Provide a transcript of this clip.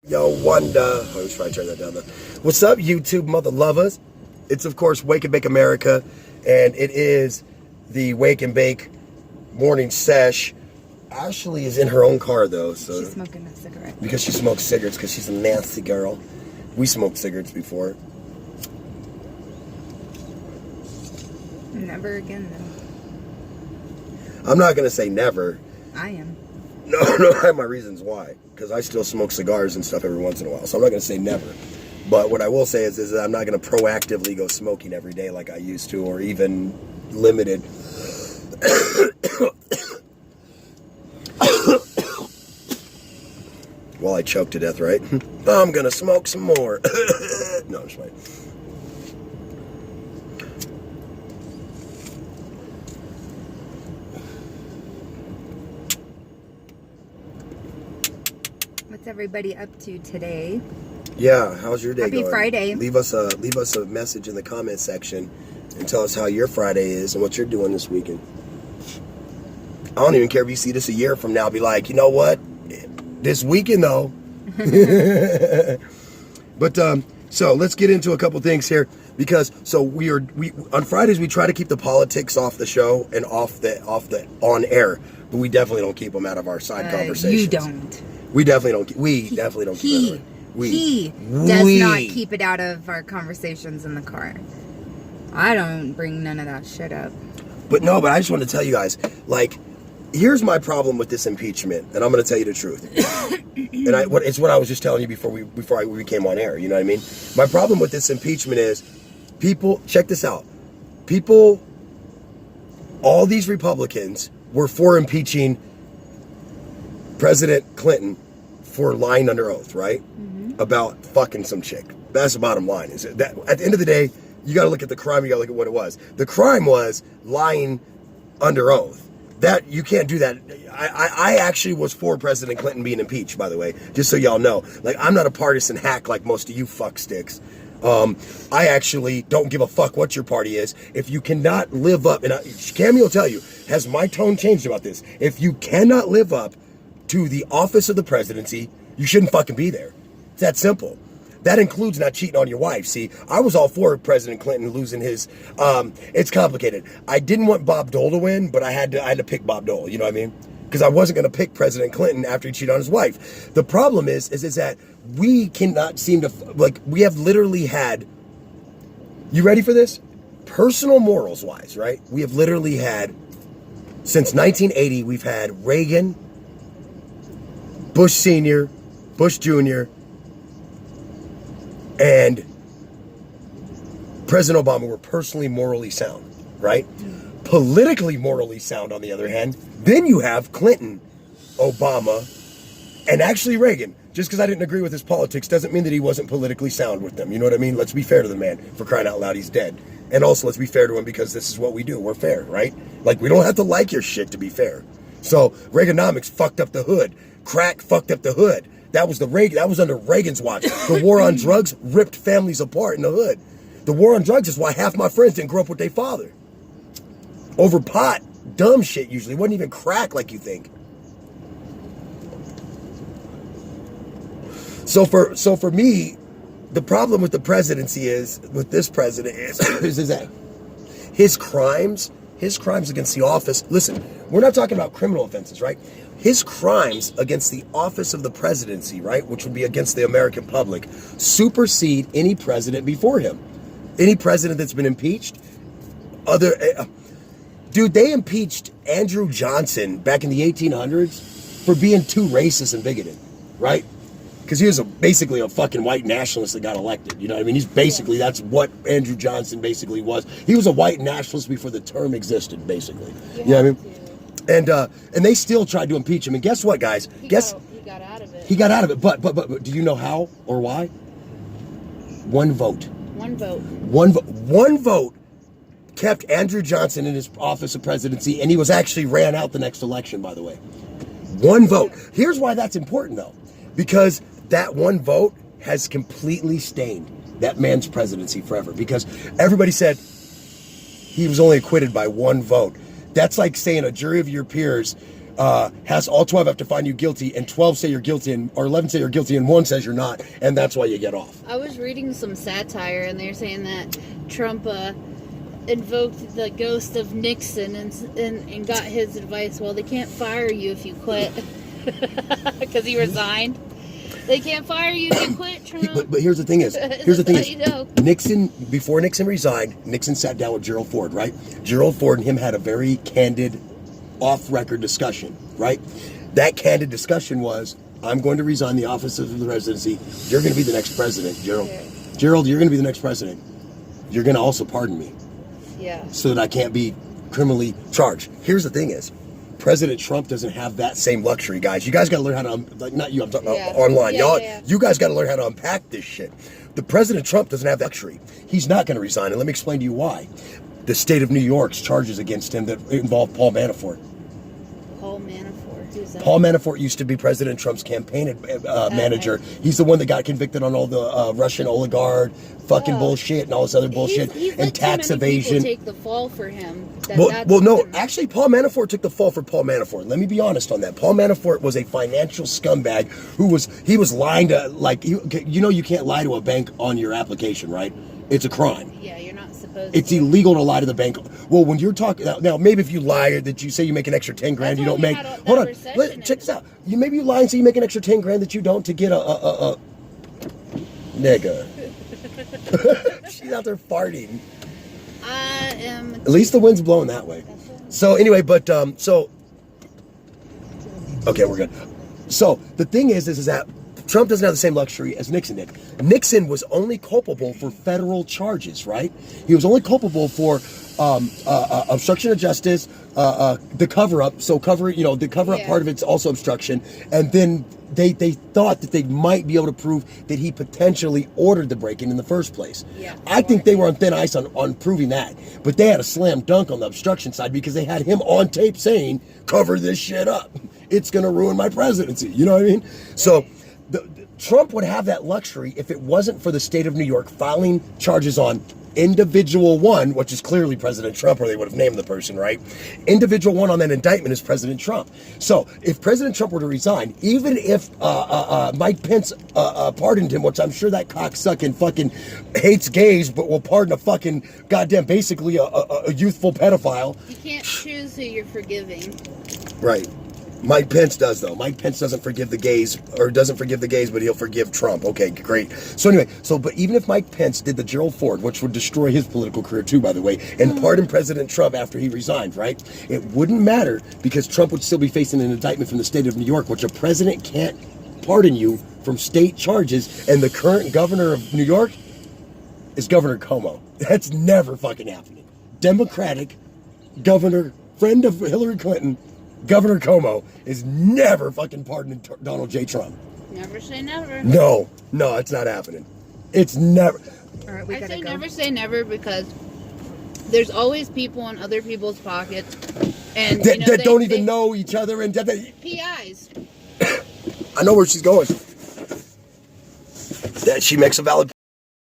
Yo, Wanda. I was trying to turn that down though. What's up, YouTube mother lovers? It's, of course, Wake and Bake America, and it is the Wake and Bake morning sesh. Ashley is in her own car, though. So she's smoking a cigarette. Because she smokes cigarettes, because she's a nasty girl. We smoked cigarettes before. Never again, though. I'm not going to say never. I am. No, I have my reasons why. Because I still smoke cigars and stuff every once in a while. So I'm not going to say never. But what I will say is that I'm not going to proactively go smoking every day like I used to, or even limited. While I choke to death, right? I'm going to smoke some more. No, I'm just fine. What's everybody up to today? Yeah, how's your day Happy going? Friday. Leave us a message in the comment section and tell us how your Friday is and what you're doing this weekend. I don't even care if you see this a year from now. Be like, you know what? This weekend though. But so let's get into a couple things here, because we on Fridays we try to keep the politics off the show and off the on air, but we definitely don't keep them out of our side conversations. You don't. We definitely don't. We definitely don't. He does not keep it out of our conversations in the car. I don't bring none of that shit up. But I just want to tell you guys, like, here's my problem with this impeachment, and I'm going to tell you the truth. And it's what I was just telling you before we came on air. You know what I mean? My problem with this impeachment is, people, check this out. People, all these Republicans were for impeaching President Clinton for lying under oath, right? Mm-hmm. About fucking some chick. That's the bottom line. Is that at the end of the day, you got to look at the crime. You got to look at what it was. The crime was lying under oath. That you can't do that. I actually was for President Clinton being impeached, by the way, just so y'all know. Like, I'm not a partisan hack like most of you fucksticks. I actually don't give a fuck what your party is. If you cannot live up, and Cammy will tell you, has my tone changed about this? If you cannot live up to the office of the presidency, you shouldn't fucking be there. It's that simple. That includes not cheating on your wife. See, I was all for President Clinton losing his. It's complicated. I didn't want Bob Dole to win, but I had to pick Bob Dole. You know what I mean? Because I wasn't going to pick President Clinton after he cheated on his wife. The problem is that we cannot seem to, like, we have literally had. You ready for this? Personal morals wise, right? We have literally had, since 1980, we've had Reagan, Bush Sr., Bush Jr., and President Obama were personally morally sound, right? Politically morally sound, on the other hand, then you have Clinton, Obama, and actually Reagan. Just because I didn't agree with his politics doesn't mean that he wasn't politically sound with them. You know what I mean? Let's be fair to the man. For crying out loud, he's dead. And also, let's be fair to him, because this is what we do. We're fair, right? Like, we don't have to like your shit to be fair. So Reaganomics fucked up the hood. Crack fucked up the hood. That was under Reagan's watch. The war on drugs ripped families apart in the hood. The war on drugs is why half my friends didn't grow up with their father. Over pot, dumb shit usually. It wasn't even crack like you think. So for me, the problem with the presidency with this president is that his crimes against the office. Listen, we're not talking about criminal offenses, right? His crimes against the office of the presidency, right, which would be against the American public, supersede any president before him. Any president that's been impeached. Dude, they impeached Andrew Johnson back in the 1800s for being too racist and bigoted, right? Because he was basically a fucking white nationalist that got elected. You know what I mean? That's what Andrew Johnson basically was. He was a white nationalist before the term existed, basically. You know what I mean? And they still tried to impeach him. And guess what, guys? He got out of it. He got out of it. But do you know how or why? One vote. One vote kept Andrew Johnson in his office of presidency, and he was actually ran out the next election, by the way. One vote. Here's why that's important, though. Because that one vote has completely stained that man's presidency forever. Because everybody said he was only acquitted by one vote. That's like saying a jury of your peers has all 12 have to find you guilty, and 12 say you're guilty, or 11 say you're guilty, and 1 says you're not, and that's why you get off. I was reading some satire, and they're saying that Trump invoked the ghost of Nixon and got his advice. Well, they can't fire you if you quit because he resigned. They can't fire you if you quit, Trump. But here's the thing is, Nixon, before Nixon resigned, Nixon sat down with Gerald Ford, right? Gerald Ford and him had a very candid, off-record discussion, right? That candid discussion was, I'm going to resign the office of the presidency. You're going to be the next president, Gerald. Yeah. Gerald, you're going to be the next president. You're going to also pardon me. Yeah. So that I can't be criminally charged. Here's the thing is, President Trump doesn't have that same luxury, guys. You guys got to learn how to, like, not you, I'm talking about online. You guys got to learn how to unpack this shit. The President Trump doesn't have that luxury. He's not going to resign, and let me explain to you why. The state of New York's charges against him that involve Paul Manafort. Paul Manafort? Who's that? Paul Manafort used to be President Trump's campaign manager. He's the one that got convicted on all the Russian oligarch fucking bullshit and all this other bullshit and tax evasion. Take the fall for him. Well, no, actually, Paul Manafort took the fall for Paul Manafort. Let me be honest on that. Paul Manafort was a financial scumbag who was lying to, like, you can't lie to a bank on your application, right? It's a crime. Yeah, you're not supposed It's illegal to lie to the bank. Well, when you're talking now, maybe if you lie that you say you make an extra 10 grand, you don't make. Hold on, check this out. Maybe you lie and say you make an extra 10 grand that you don't to get a nigga. She's out there farting. I am. At least the wind's blowing that way. So anyway, but okay, we're good. So the thing is that Trump doesn't have the same luxury as Nixon did. Nixon was only culpable for federal charges, right? He was only culpable for obstruction of justice, the cover-up. So the cover-up part of it's also obstruction. And then they thought that they might be able to prove that he potentially ordered the break-in in the first place. Yeah. I think they were on thin ice on proving that. But they had a slam dunk on the obstruction side because they had him on tape saying, cover this shit up. It's going to ruin my presidency. You know what I mean? So Trump would have that luxury if it wasn't for the state of New York filing charges on individual one, which is clearly President Trump, or they would have named the person, right? Individual one on that indictment is President Trump. So if President Trump were to resign, even if Mike Pence pardoned him, which I'm sure that cocksucking fucking hates gays, but will pardon a fucking goddamn, basically a youthful pedophile. You can't choose who you're forgiving. Right. Mike Pence does, though. Mike Pence doesn't forgive the gays, but he'll forgive Trump. Okay, great. So anyway, but even if Mike Pence did the Gerald Ford, which would destroy his political career too, by the way, and pardon President Trump after he resigned, right? It wouldn't matter because Trump would still be facing an indictment from the state of New York, which a president can't pardon you from state charges, and the current governor of New York is Governor Cuomo. That's never fucking happening. Democratic governor, friend of Hillary Clinton, Governor Cuomo is never fucking pardoning Donald J. Trump. Never say never. No, it's not happening. It's never. All right, we I gotta say go. never say never because there's always people in other people's pockets and that don't even know each other and PIs. I know where she's going. That she makes a valid